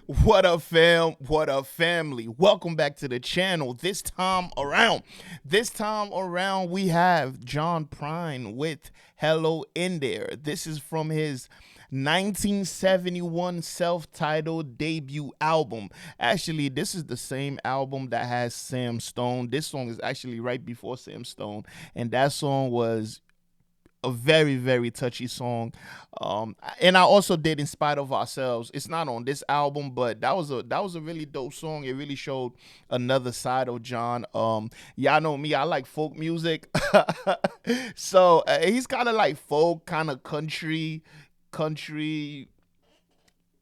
What up, fam? What up, family? Welcome back to the channel. This time around, we have John Prine with Hello in There. This is from his 1971 self-titled debut album. Actually, this is the same album that has Sam Stone. This song is actually right before Sam Stone, and that song was a very very touchy song. And I also did In Spite of Ourselves. It's not on this album, but that was a really dope song. It really showed another side of John. Y'all know me, I like folk music. So he's kind of like folk, kind of country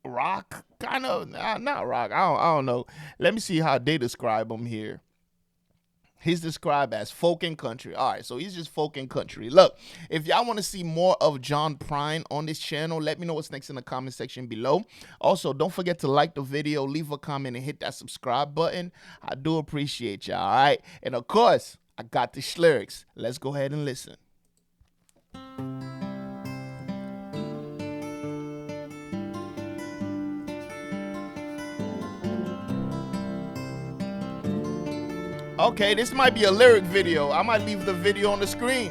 rock, kind of not rock. I don't know. Let me see how they describe him here. He's described as folk and country. All right, so he's just folk and country. Look, if y'all want to see more of John Prine on this channel, let me know what's next in the comment section below. Also, don't forget to like the video, leave a comment, and hit that subscribe button. I do appreciate y'all, all right? And of course, I got the lyrics. Let's go ahead and listen. Okay, this might be a lyric video. I might leave the video on the screen.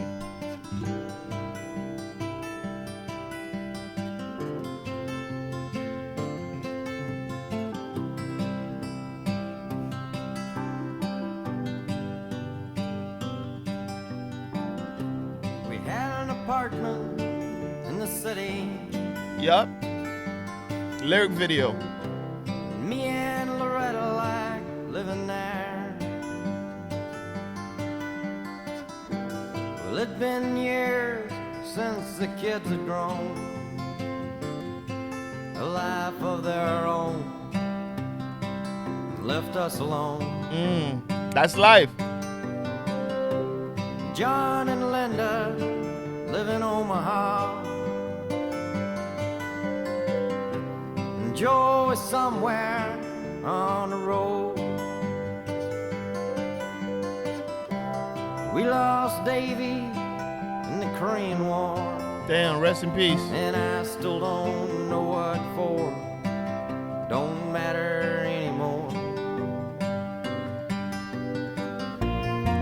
We had an apartment in the city. Yup. Lyric video. Me and Loretta like living there. Well, it'd been years since the kids had grown a life of their own and left us alone. That's life. John and Linda live in Omaha, and Joe is somewhere on the road. We lost Davy in the Korean War. Damn, rest in peace. And I still don't know what for. Don't matter anymore.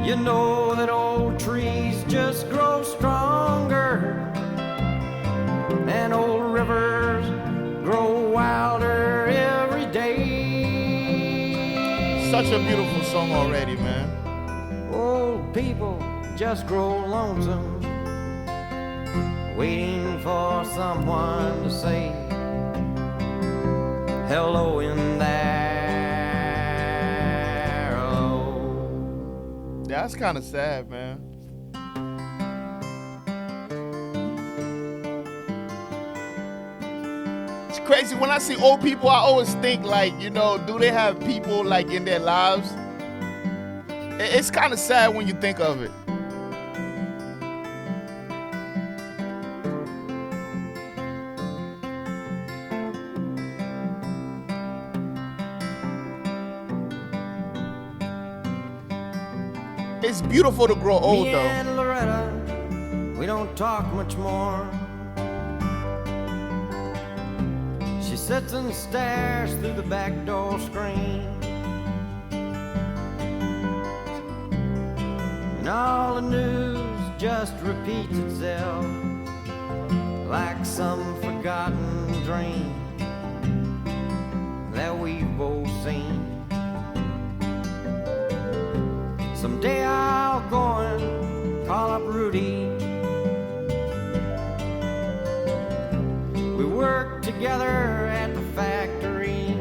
You know that old trees just grow stronger, and old rivers grow wilder every day. Such a beautiful song already, man. Old people just grow lonesome, waiting for someone to say hello in there. Hello. That's kind of sad, man. It's crazy. When I see old people, I always think like, do they have people like in their lives? It's kind of sad when you think of it. It's beautiful to grow old, Me though. and Loretta, we don't talk much more. She sits and stares through the back door screen, and all the news just repeats itself like some forgotten dream that we've both seen. Someday I'll go and call up Rudy. We work together at the factory.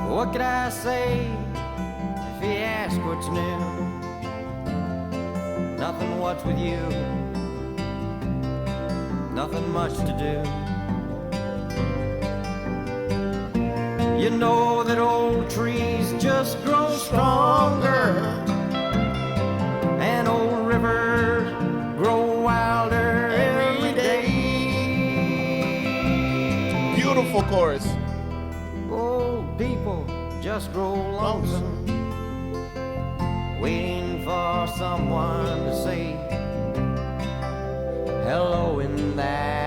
What could I say if he asked what's new? Nothing, what's with you? Nothing much to do. You know that old trees just grow stronger, and old rivers grow wilder every day. Beautiful chorus. Old people just grow lonesome, waiting for someone to say hello in there.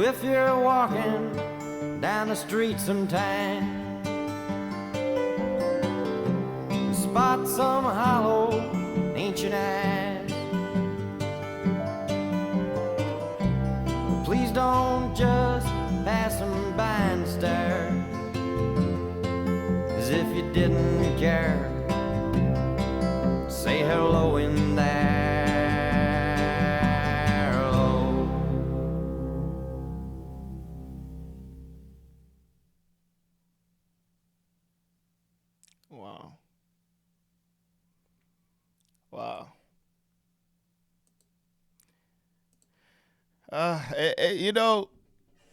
if you're walking down the street sometime, spot some hollow ancient eyes, please don't just pass them by and stare, as if you didn't care. Say hello in there. Hello. Wow. Wow. You know,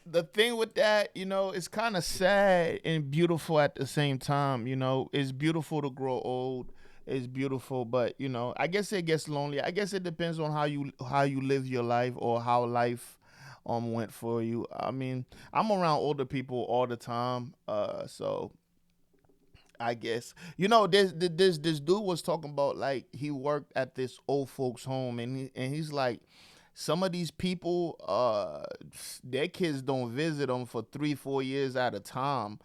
the thing with that, it's kind of sad and beautiful at the same time. It's beautiful to grow old. It's beautiful, but I guess it gets lonely. I guess it depends on how you live your life or how life went for you. I mean, I'm around older people all the time, so I guess this dude was talking about like he worked at this old folks home, and he's like, some of these people, their kids don't visit them for 3 4 years at a time.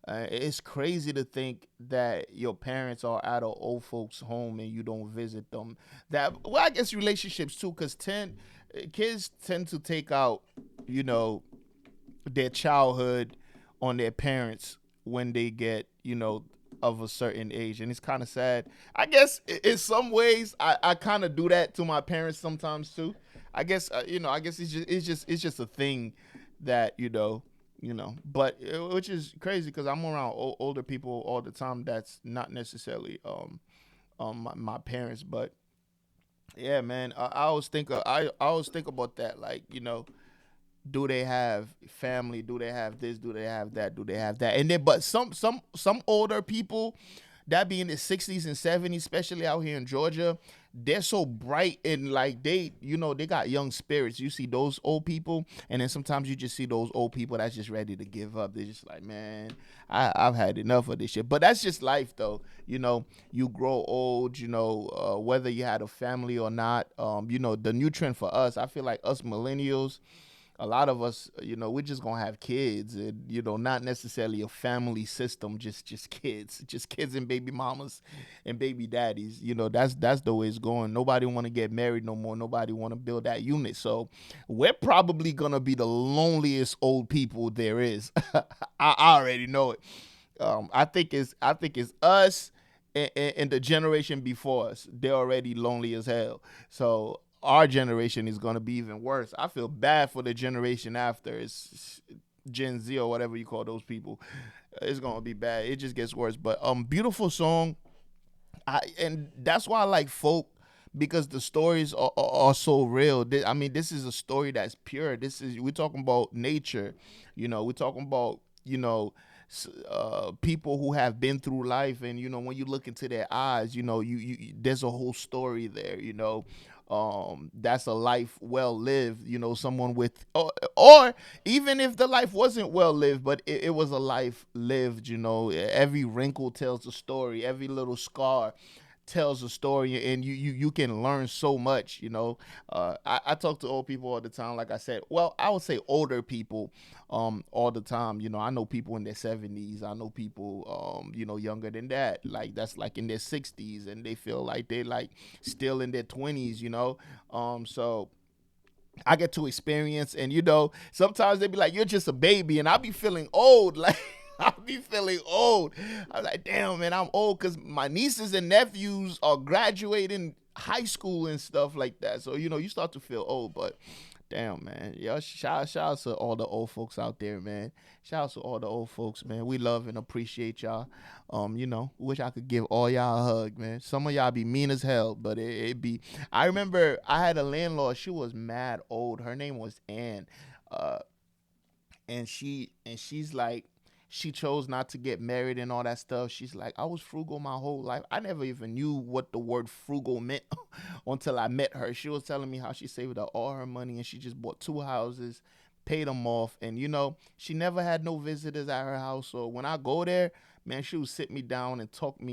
It's crazy to think that your parents are at an old folks home and you don't visit them. That, well, I guess relationships too, because kids tend to take out, you know, their childhood on their parents when they get, of a certain age, and it's kind of sad. I guess in some ways I kind of do that to my parents sometimes too. I guess I guess it's just a thing that but which is crazy because I'm around older people all the time. That's not necessarily my parents, but yeah, man. I always think about that, like do they have family, do they have this, do they have that, do they have that, and then but some older people that be in the 60s and 70s, especially out here in Georgia, they're so bright and like they got young spirits. You see those old people, and then sometimes you just see those old people that's just ready to give up. They're just like, man, I've had enough of this shit. But that's just life, though. You grow old. Whether you had a family or not. The new trend for us, I feel like us millennials, a lot of us, we're just gonna have kids, and not necessarily a family system, just kids, just kids and baby mamas and baby daddies. That's the way it's going. Nobody want to get married no more. Nobody want to build that unit. So we're probably gonna be the loneliest old people there is. I already know it. I think it's us and the generation before us. They're already lonely as hell. So our generation is going to be even worse. I feel bad for the generation after. It's Gen Z or whatever you call those people. It's going to be bad. It just gets worse. But beautiful song. And that's why I like folk, because the stories are so real. I mean, this is a story that's pure. We're talking about nature. We're talking about people who have been through life, and when you look into their eyes, there's a whole story there. That's a life well lived. Someone with, or even if the life wasn't well lived, but it was a life lived. Every wrinkle tells a story. Every little scar tells a story, and you can learn so much. I talk to old people all the time, like I said. Well, I would say older people all the time. I know people in their 70s. I know people younger than that, like that's like in their 60s, and they feel like they like still in their 20s. So I get to experience, and sometimes they be like, "You're just a baby," and I be feeling old, like I be feeling old. I'm like, "Damn, man, I'm old," because my nieces and nephews are graduating high school and stuff like that. So you start to feel old, but damn, man, yeah, shout out to all the old folks out there, man. Shout out to all the old folks, man. We love and appreciate y'all. Wish I could give all y'all a hug, man. Some of y'all be mean as hell, but it be. I remember I had a landlord. She was mad old. Her name was Ann, uh, and she's like, she chose not to get married and all that stuff. She's like, I was frugal my whole life. I never even knew what the word frugal meant until I met her. She was telling me how she saved up all her money and she just bought 2 houses, paid them off, and she never had no visitors at her house. So when I go there, Man, she would sit me down and talk to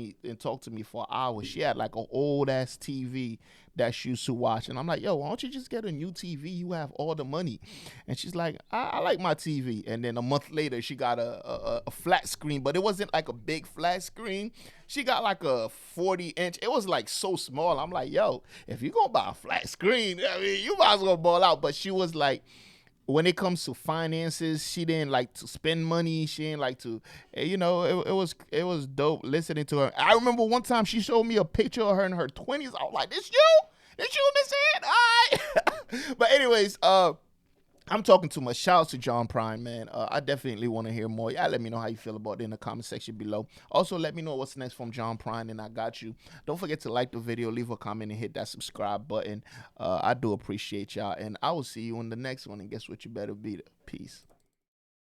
me for hours. She had like an old ass TV that she used to watch, and I'm like, yo, why don't you just get a new TV? You have all the money. And she's like, I like my TV. And then a month later, she got a flat screen, but it wasn't like a big flat screen. She got like a 40-inch. It was like so small. I'm like, yo, if you gonna buy a flat screen, I mean, you might as well ball out. But she was like, when it comes to finances, she didn't like to spend money. She didn't like to, it was dope listening to her. I remember one time she showed me a picture of her in her 20s. I was like, this you? This you in this head? All right. But anyways, I'm talking too much. Shout out to John Prine, man. I definitely want to hear more. Yeah, let me know how you feel about it in the comment section below. Also, let me know what's next from John Prine, and I got you. Don't forget to like the video, leave a comment, and hit that subscribe button. I do appreciate y'all, and I will see you in the next one. And guess what? You better be there. Peace.